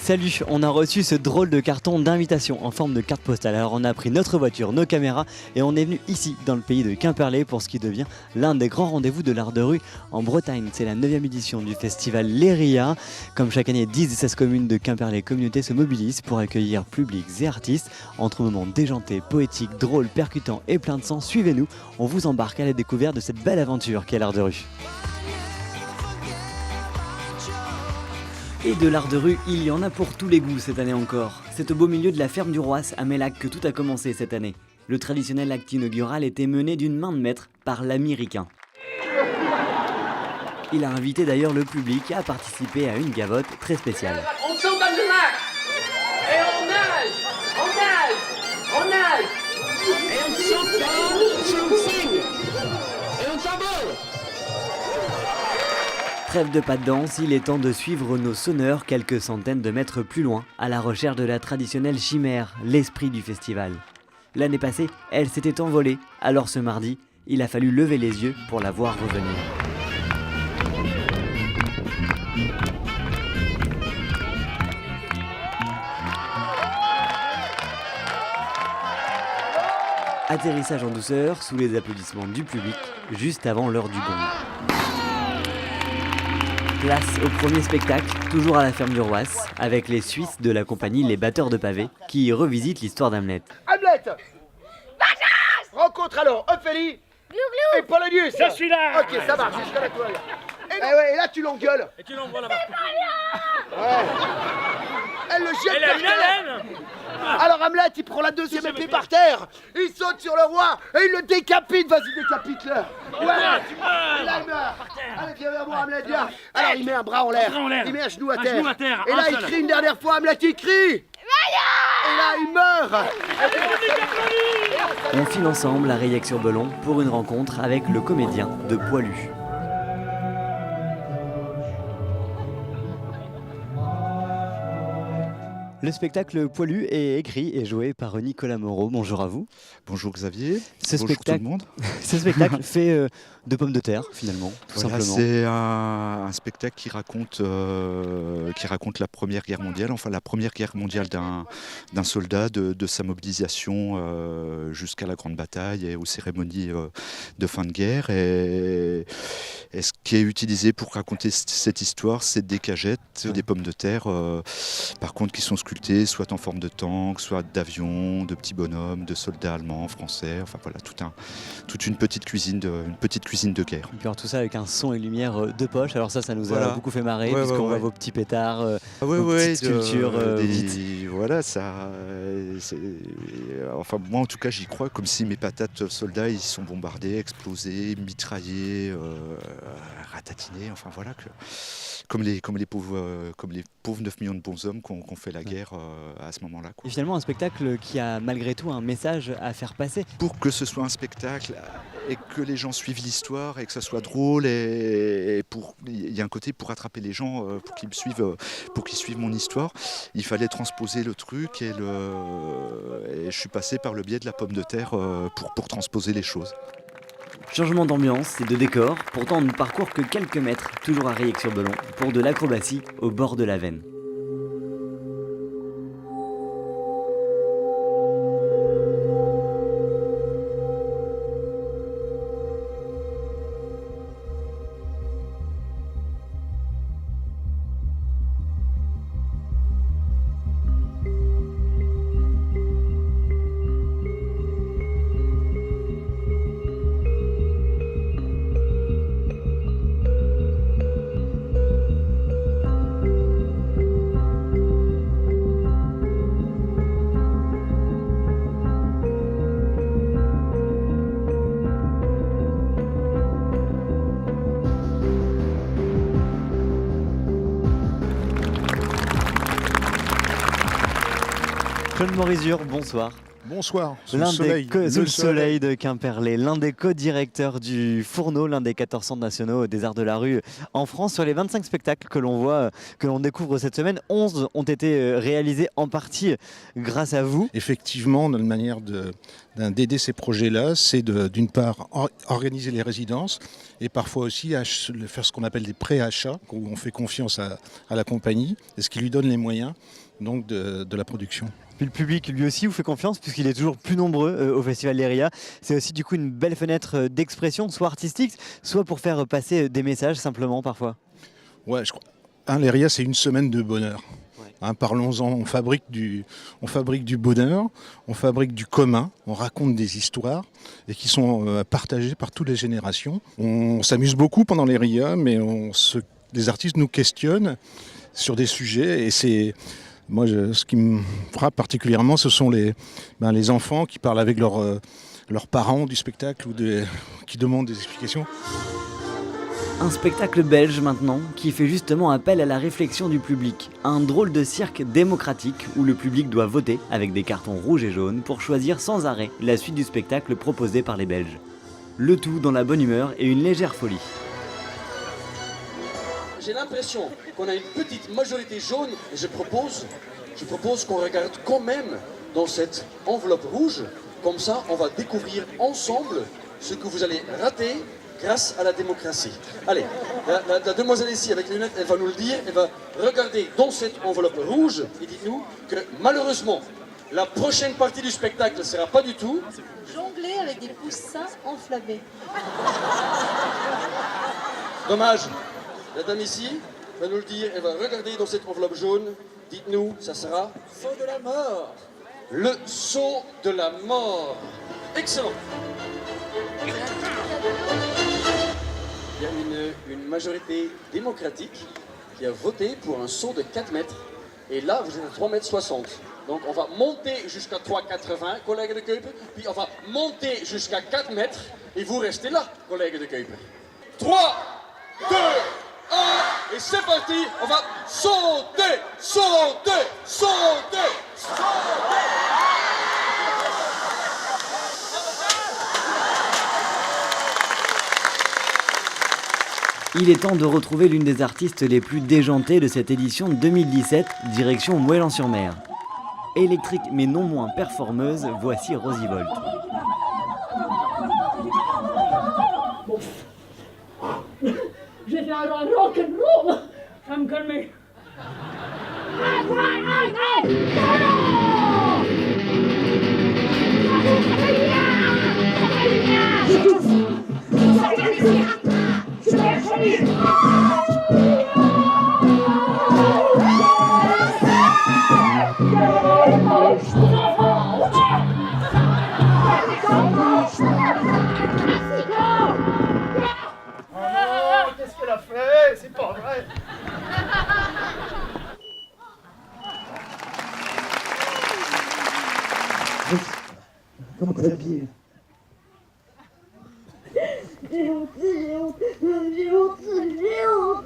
Salut, on a reçu ce drôle de carton d'invitation en forme de carte postale. Alors on a pris notre voiture, nos caméras et on est venu ici dans le pays de Quimperlé pour ce qui devient l'un des grands rendez-vous de l'art de rue en Bretagne. C'est la 9e édition du festival Léria. Comme chaque année, 10 des 16 communes de Quimperlé communauté se mobilisent pour accueillir publics et artistes. Entre moments déjantés, poétiques, drôles, percutants et plein de sang, suivez-nous, on vous embarque à la découverte de cette belle aventure qu'est l'art de rue. Et de l'art de rue, il y en a pour tous les goûts cette année encore. C'est au beau milieu de la ferme du Roisse à Mélac que tout a commencé cette année. Le traditionnel acte inaugural était mené d'une main de maître par l'ami Riquin. Il a invité d'ailleurs le public à participer à une gavotte très spéciale. On saute dans le lac et on nage, on nage et on saute dans, on signe et on s'envole. Trêve de pas de danse, il est temps de suivre nos sonneurs quelques centaines de mètres plus loin, à la recherche de la traditionnelle chimère, l'esprit du festival. L'année passée, elle s'était envolée, alors ce mardi, il a fallu lever les yeux pour la voir revenir. Atterrissage en douceur, sous les applaudissements du public, juste avant l'heure du gong. Place au premier spectacle, toujours à la ferme du Roisse, avec les Suisses de la compagnie Les Batteurs de Pavés, qui revisitent l'histoire d'Hamlet. Hamlet. Rencontre alors Ophélie et Polonius. Je suis là. Ok, ça marche, jusqu'à la toile. Et là tu l'engueules. Et tu l'envoies là-bas. Ouais. Elle le jette Elle a par une terre. haleine. Alors Hamlet, il prend la deuxième épée par terre, il saute sur le roi et il le décapite. Vas-y, décapite-le. Ouais. Tu meurs. Et là il meurt. Allez, viens vers moi, Hamlet, viens. Alors il met un bras en l'air, il met un genou à terre. Et là il crie une dernière fois, Hamlet, il crie. Et là il meurt. On file ensemble à Reilhac-sur-Belon pour une rencontre avec le comédien de Poilu. Le spectacle Poilu est écrit et joué par Nicolas Moreau. Bonjour à vous. Bonjour Xavier. Ce Bonjour spectacle, tout le monde. Ce spectacle fait de pommes de terre finalement, tout Voilà, simplement. c'est un spectacle qui raconte la Première Guerre mondiale, enfin la Première Guerre mondiale d'un soldat, de sa mobilisation jusqu'à la Grande Bataille et aux cérémonies de fin de guerre. Et ce qui est utilisé pour raconter cette histoire, c'est des cagettes, des pommes de terre, par contre qui sont sculptées soit en forme de tank, soit d'avions, de petits bonhommes, de soldats allemands, français, enfin voilà, toute une petite cuisine de guerre. Et puis alors tout ça avec un son et lumière de poche. Alors ça nous a Voilà. beaucoup fait marrer, Ouais, puisqu'on ouais, voit ouais. vos petits pétards, Ah vos petites sculptures. voilà, ça. Enfin, moi en tout cas, j'y crois comme si mes patates soldats ils sont bombardés, explosés, mitraillés, ratatinés. Enfin voilà, comme les pauvres 9 millions de bonshommes qu'on fait la guerre à ce moment-là. Et finalement un spectacle qui a malgré tout un message à faire passer. Pour que ce soit un spectacle et que les gens suivent l'histoire et que ça soit drôle et il y a un côté pour attraper les gens pour qu'ils suivent mon histoire, il fallait transposer le truc et je suis passé par le biais de la pomme de terre pour transposer les choses. Changement d'ambiance et de décor, pourtant on ne parcourt que quelques mètres, toujours à Reilhac-sur-Belon, pour de l'acrobatie au bord de la Veine. Claude Morizur, bonsoir. Bonsoir, sous L'un le le soleil de Quimperlé, l'un des co-directeurs du Fourneau, l'un des 14 centres nationaux des arts de la rue en France. Sur les 25 spectacles que l'on voit, que l'on découvre cette semaine, 11 ont été réalisés en partie grâce à vous. Effectivement, notre manière d'aider ces projets-là, c'est d'une part organiser les résidences et parfois aussi faire ce qu'on appelle des pré-achats, où on fait confiance à la compagnie, et ce qui lui donne les moyens donc, de la production. Puis le public lui aussi vous fait confiance puisqu'il est toujours plus nombreux au Festival Leria. C'est aussi du coup une belle fenêtre d'expression, soit artistique, soit pour faire passer des messages simplement parfois. Ouais, je crois. Leria, c'est une semaine de bonheur. Ouais. Parlons-en, on fabrique du bonheur, on fabrique du commun, on raconte des histoires et qui sont partagées par toutes les générations. On s'amuse beaucoup pendant les Leria, mais les artistes nous questionnent sur des sujets et c'est... Moi, ce qui me frappe particulièrement, ce sont les enfants qui parlent avec leurs parents du spectacle ou qui demandent des explications. Un spectacle belge maintenant qui fait justement appel à la réflexion du public. Un drôle de cirque démocratique où le public doit voter avec des cartons rouges et jaunes pour choisir sans arrêt la suite du spectacle proposé par les Belges. Le tout dans la bonne humeur et une légère folie. J'ai l'impression qu'on a une petite majorité jaune et je propose qu'on regarde quand même dans cette enveloppe rouge. Comme ça, on va découvrir ensemble ce que vous allez rater grâce à la démocratie. Allez, la demoiselle ici avec les lunettes, elle va nous le dire, elle va regarder dans cette enveloppe rouge et dites-nous que malheureusement, la prochaine partie du spectacle ne sera pas du tout... Jongler avec des poussins enflammés. Dommage. La dame ici va nous le dire, elle va regarder dans cette enveloppe jaune. Dites-nous, ça sera saut de la mort. Le saut de la mort. Excellent. Il y a une majorité démocratique qui a voté pour un saut de 4 mètres. Et là, vous êtes à 3,60 mètres. Donc on va monter jusqu'à 3,80, collègues de Keupen. Puis on va monter jusqu'à 4 mètres. Et vous restez là, collègues de Keupen. 3, 2, 1, et c'est parti, on va sauter, sauter, sauter, sauter. Il est temps de retrouver l'une des artistes les plus déjantées de cette édition 2017, direction Moëlan-sur-Mer. Électrique mais non moins performeuse, voici Rosie Volt. Je vais faire un rock'n'roll. Ça va me calmer. Qu'est-ce qu'elle a fait? C'est pas vrai. Comment t'es habillée? J'ai honte, j'ai honte, j'ai honte, j'ai honte,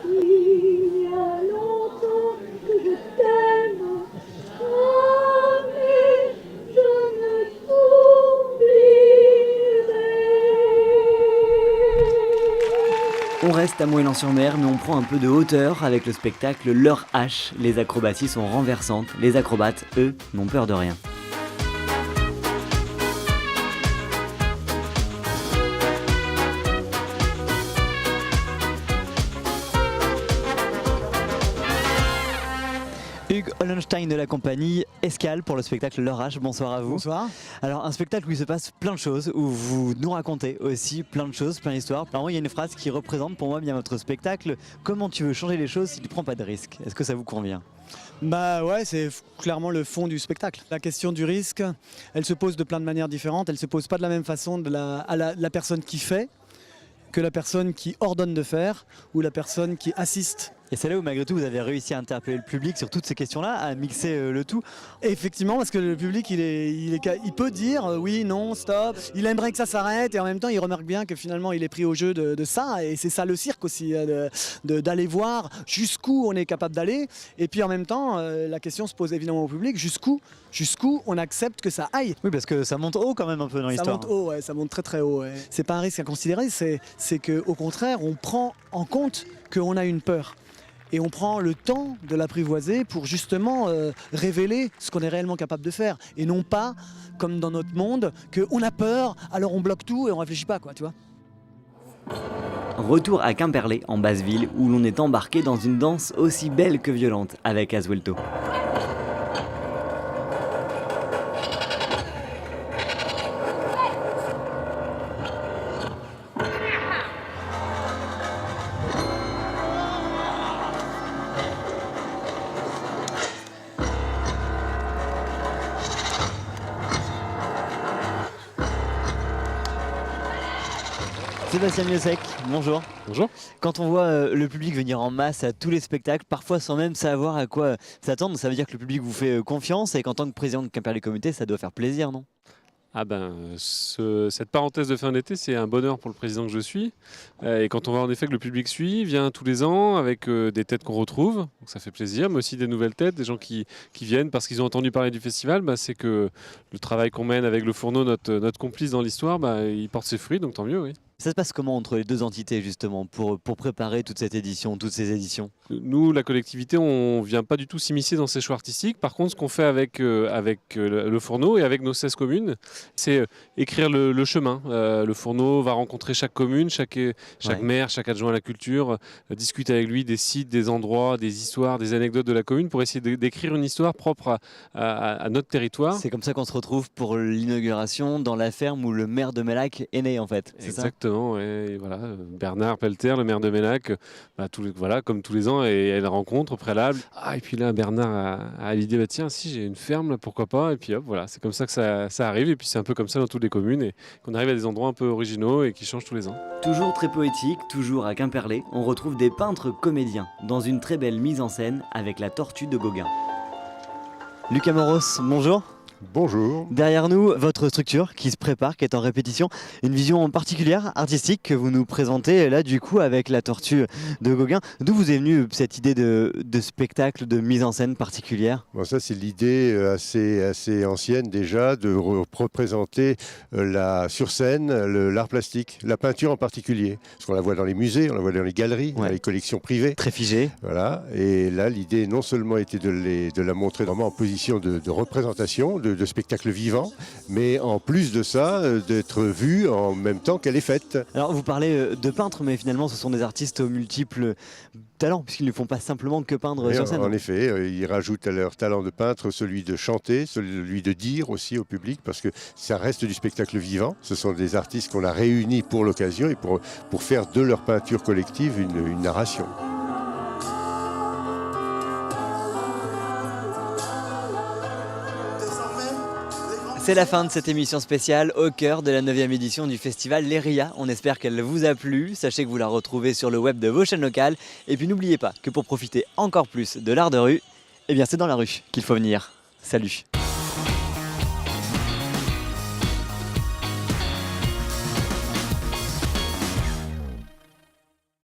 il y a longtemps que je t'aime, mais je ne t'oublierai. On reste à Moëlan-sur-Mer, mais on prend un peu de hauteur avec le spectacle Leur Hache. Les acrobaties sont renversantes. Les acrobates, eux, n'ont peur de rien. Hugues Hollenstein de la compagnie Escale pour le spectacle Leur Hache. Bonsoir à vous. Bonsoir. Alors un spectacle où il se passe plein de choses, où vous nous racontez aussi plein de choses, plein d'histoires. Alors moi il y a une phrase qui représente pour moi bien votre spectacle. Comment tu veux changer les choses si tu ne prends pas de risques? Est-ce que ça vous convient? Bah ouais, c'est clairement le fond du spectacle. La question du risque, elle se pose de plein de manières différentes. Elle se pose pas de la même façon à la personne qui fait que la personne qui ordonne de faire ou la personne qui assiste Et c'est là où malgré tout vous avez réussi à interpeller le public sur toutes ces questions-là, à mixer le tout. Effectivement, parce que le public il peut dire oui, non, stop, il aimerait que ça s'arrête et en même temps il remarque bien que finalement il est pris au jeu de ça et c'est ça le cirque aussi, d'aller voir jusqu'où on est capable d'aller et puis en même temps la question se pose évidemment au public, jusqu'où on accepte que ça aille. Oui, parce que ça monte haut quand même un peu dans l'histoire. Ça monte haut, ouais, ça monte très très haut. Ouais. C'est pas un risque à considérer, c'est qu'au contraire on prend en compte qu'on a une peur. Et on prend le temps de l'apprivoiser pour justement révéler ce qu'on est réellement capable de faire. Et non pas, comme dans notre monde, qu'on a peur, alors on bloque tout et on réfléchit pas, quoi, tu vois. Retour à Quimperlé, en Basse-Ville, où l'on est embarqué dans une danse aussi belle que violente avec Asuelto. Sébastien Miosek, bonjour. Bonjour. Quand on voit le public venir en masse à tous les spectacles, parfois sans même savoir à quoi s'attendre, ça veut dire que le public vous fait confiance et qu'en tant que président de Quimperlé Communauté, ça doit faire plaisir, non? Ah ben, cette parenthèse de fin d'été, c'est un bonheur pour le président que je suis. Et quand on voit en effet que le public suit, vient tous les ans avec des têtes qu'on retrouve, donc ça fait plaisir, mais aussi des nouvelles têtes, des gens qui viennent parce qu'ils ont entendu parler du festival, c'est que le travail qu'on mène avec le Fourneau, notre complice dans l'histoire, il porte ses fruits, donc tant mieux, oui. Ça se passe comment entre les deux entités justement pour préparer toute cette édition, toutes ces éditions? Nous, la collectivité, on ne vient pas du tout s'immiscer dans ces choix artistiques. Par contre, ce qu'on fait avec le Fourneau et avec nos 16 communes, c'est écrire le chemin. Le Fourneau va rencontrer chaque commune, chaque maire, chaque adjoint à la culture, discute avec lui des sites, des endroits, des histoires, des anecdotes de la commune pour essayer d'écrire une histoire propre à notre territoire. C'est comme ça qu'on se retrouve pour l'inauguration dans la ferme où le maire de Mellac est né en fait. Exactement. Et voilà, Bernard Pelter, le maire de Mellac, comme tous les ans, et elle rencontre au préalable. Et puis là, Bernard a l'idée, tiens, si j'ai une ferme, là, pourquoi pas. Et puis hop, voilà, c'est comme ça que ça arrive. Et puis c'est un peu comme ça dans toutes les communes, et qu'on arrive à des endroits un peu originaux et qui changent tous les ans. Toujours très poétique, toujours à Quimperlé, on retrouve des peintres comédiens dans une très belle mise en scène avec la Tortue de Gauguin. Lucas Moros, bonjour. Bonjour. Derrière nous, votre structure qui se prépare, qui est en répétition, une vision particulière, artistique que vous nous présentez là du coup avec la Tortue de Gauguin. D'où vous est venue cette idée de spectacle, de mise en scène particulière? Bon, ça c'est l'idée assez ancienne déjà de représenter sur scène l'art plastique, la peinture en particulier. Parce qu'on la voit dans les musées, on la voit dans les galeries, dans les collections privées. Très figée. Voilà. Et là l'idée non seulement était de la montrer vraiment en position de représentation, de spectacle vivant, mais en plus de ça, d'être vue en même temps qu'elle est faite. Alors vous parlez de peintres, mais finalement ce sont des artistes aux multiples talents, puisqu'ils ne font pas simplement que peindre sur scène. En effet, ils rajoutent à leur talent de peintre celui de chanter, celui de dire aussi au public, parce que ça reste du spectacle vivant. Ce sont des artistes qu'on a réunis pour l'occasion et pour faire de leur peinture collective une narration. C'est la fin de cette émission spéciale au cœur de la 9e édition du festival Leria. On espère qu'elle vous a plu. Sachez que vous la retrouvez sur le web de vos chaînes locales. Et puis n'oubliez pas que pour profiter encore plus de l'art de rue, c'est dans la rue qu'il faut venir. Salut!